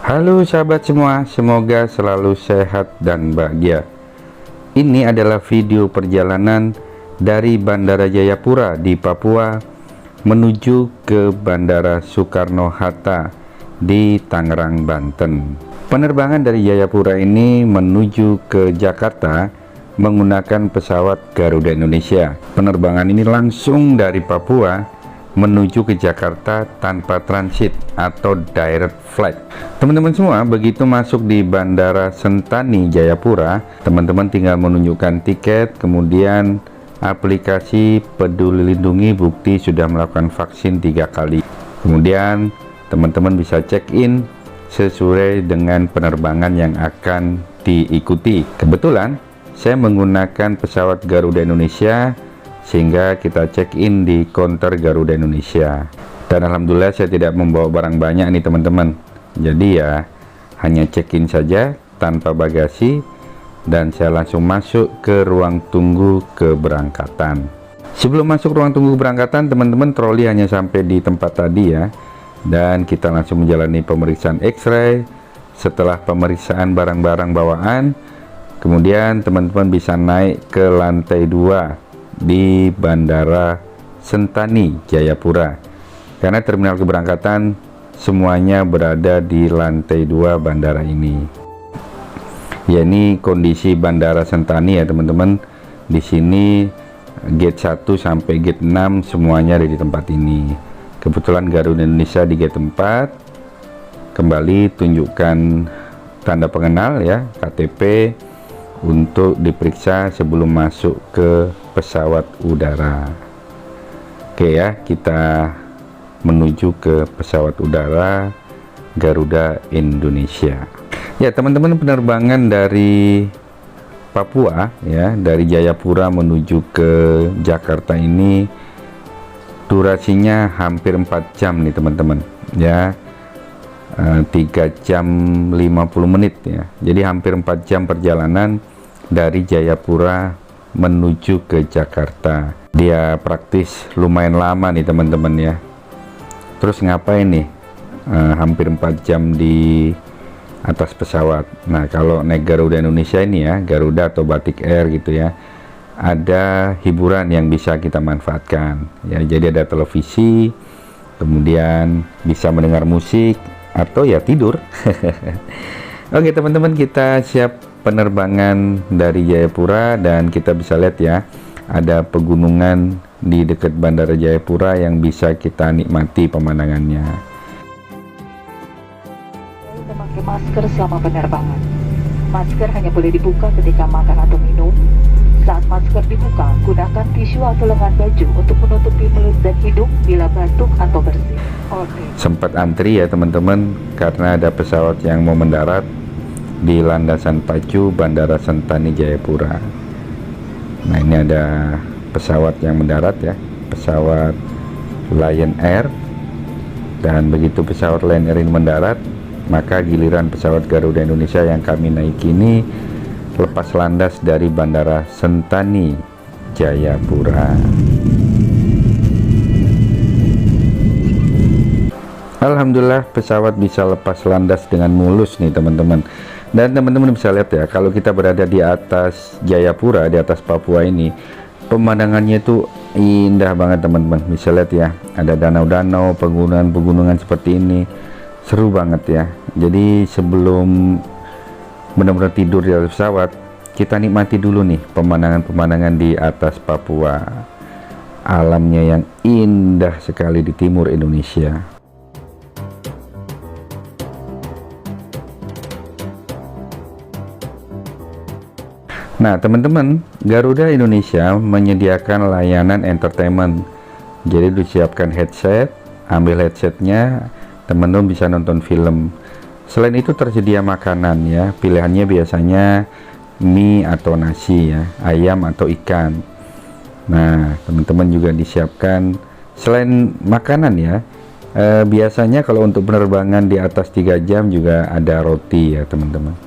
Halo sahabat semua, semoga selalu sehat dan bahagia. Ini adalah video perjalanan dari Bandara Jayapura di Papua menuju ke Bandara Soekarno-Hatta di Tangerang, Banten. Penerbangan dari Jayapura ini menuju ke Jakarta menggunakan pesawat Garuda Indonesia. Penerbangan ini langsung dari Papua menuju ke Jakarta tanpa transit atau direct flight. Teman-teman semua, begitu masuk di Bandara Sentani Jayapura, teman-teman tinggal menunjukkan tiket, kemudian aplikasi Peduli Lindungi bukti sudah melakukan vaksin 3 kali. Kemudian teman-teman bisa check-in sesuai dengan penerbangan yang akan diikuti. Kebetulan saya menggunakan pesawat Garuda Indonesia, sehingga kita check-in di counter Garuda Indonesia. Dan alhamdulillah saya tidak membawa barang banyak nih teman-teman. Jadi ya hanya check-in saja tanpa bagasi, dan saya langsung masuk ke ruang tunggu keberangkatan. Sebelum masuk ruang tunggu keberangkatan, teman-teman, troli hanya sampai di tempat tadi ya. Dan kita langsung menjalani pemeriksaan X-ray. Setelah pemeriksaan barang-barang bawaan, kemudian teman-teman bisa naik ke lantai 2 di Bandara Sentani Jayapura, karena terminal keberangkatan semuanya berada di lantai 2 bandara ini. Ya, ini kondisi Bandara Sentani ya teman-teman. Di sini gate 1 sampai gate 6 semuanya ada di tempat ini. Kebetulan Garuda Indonesia di gate 4. Kembali tunjukkan tanda pengenal ya, KTP, untuk diperiksa sebelum masuk ke pesawat udara. Oke ya, kita menuju ke pesawat udara Garuda Indonesia. Ya teman-teman, penerbangan dari Papua ya, dari Jayapura menuju ke Jakarta ini durasinya hampir 4 jam nih teman-teman ya. 3 jam 50 menit ya. Jadi hampir 4 jam perjalanan dari Jayapura menuju ke Jakarta. Dia praktis lumayan lama nih teman-teman ya. Terus ngapain nih hampir 4 jam di atas pesawat? Nah, kalau naik Garuda Indonesia ini ya, Garuda atau Batik Air gitu ya, ada hiburan yang bisa kita manfaatkan ya. Jadi ada televisi, kemudian bisa mendengar musik atau ya tidur. Oke teman-teman, kita siap penerbangan dari Jayapura, dan kita bisa lihat ya, ada pegunungan di dekat Bandara Jayapura yang bisa kita nikmati pemandangannya. Memakai masker selama penerbangan. Masker hanya boleh dibuka ketika makan atau minum. Saat masker dibuka, gunakan tisu atau lengan baju untuk menutupi mulut dan hidung bila batuk atau bersin. Sempat antri ya teman-teman, karena ada pesawat yang mau mendarat di landasan pacu Bandara Sentani Jayapura. Nah, ini ada pesawat yang mendarat ya, pesawat Lion Air. Dan begitu pesawat Lion Air ini mendarat, maka giliran pesawat Garuda Indonesia yang kami naiki ini lepas landas dari Bandara Sentani Jayapura. Alhamdulillah pesawat bisa lepas landas dengan mulus nih teman-teman. Dan teman-teman bisa lihat ya, kalau kita berada di atas Jayapura, di atas Papua ini, pemandangannya itu indah banget teman-teman. Bisa lihat ya, ada danau-danau, pegunungan-pegunungan seperti ini, seru banget ya. Jadi sebelum benar-benar tidur di atas pesawat, kita nikmati dulu nih pemandangan-pemandangan di atas Papua. Alamnya yang indah sekali di timur Indonesia. Nah teman-teman, Garuda Indonesia menyediakan layanan entertainment. Jadi disiapkan headset, ambil headsetnya, teman-teman bisa nonton film. Selain itu tersedia makanan ya, pilihannya biasanya mie atau nasi ya, ayam atau ikan. Nah teman-teman juga disiapkan selain makanan ya, biasanya kalau untuk penerbangan di atas 3 jam juga ada roti ya teman-teman.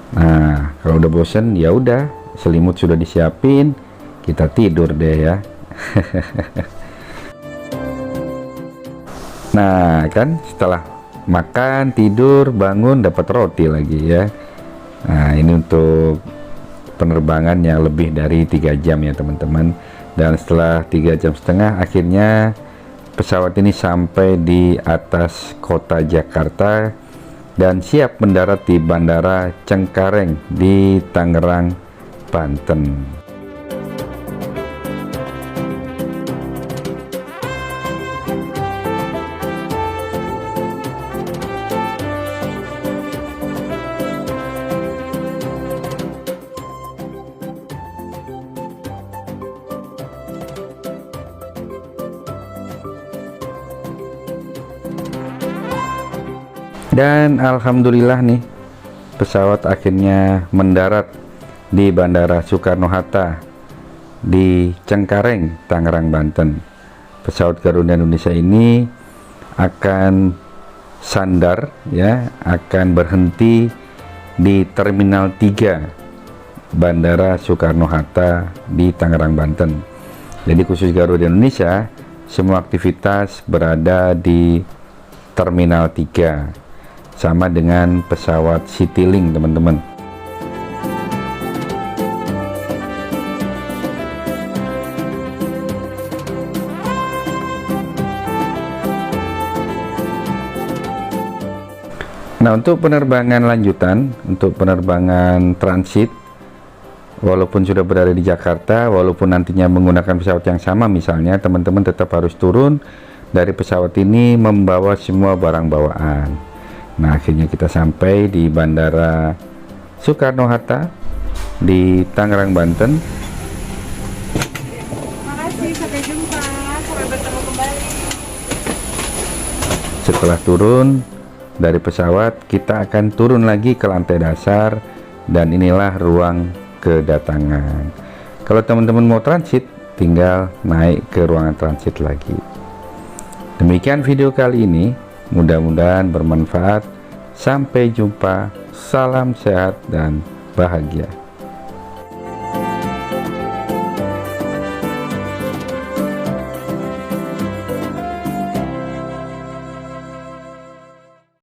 Nah kalau udah bosen ya udah, selimut sudah disiapin, kita tidur deh ya. Nah kan, setelah makan, tidur, bangun, dapat roti lagi ya. Nah, ini untuk penerbangan yang lebih dari 3 jam ya teman-teman. Dan setelah 3,5 jam akhirnya pesawat ini sampai di atas kota Jakarta dan siap mendarat di Bandara Cengkareng di Tangerang, Banten. Dan alhamdulillah nih, pesawat akhirnya mendarat di Bandara Soekarno-Hatta di Cengkareng, Tangerang, Banten. Pesawat Garuda Indonesia ini akan sandar ya, akan berhenti di Terminal 3 Bandara Soekarno-Hatta di Tangerang, Banten. Jadi khusus Garuda Indonesia, semua aktivitas berada di Terminal 3. Sama dengan pesawat Citylink teman-teman. Nah, untuk penerbangan lanjutan, untuk penerbangan transit, walaupun sudah berada di Jakarta, walaupun nantinya menggunakan pesawat yang sama misalnya, teman-teman tetap harus turun dari pesawat ini membawa semua barang bawaan. Nah, akhirnya kita sampai di Bandara Soekarno-Hatta di Tangerang, Banten. Makasih, sampai jumpa. Sampai bertemu kembali. Setelah turun dari pesawat, kita akan turun lagi ke lantai dasar dan inilah ruang kedatangan. Kalau teman-teman mau transit, tinggal naik ke ruangan transit lagi. Demikian video kali ini. Mudah-mudahan bermanfaat. Sampai jumpa. Salam sehat dan bahagia.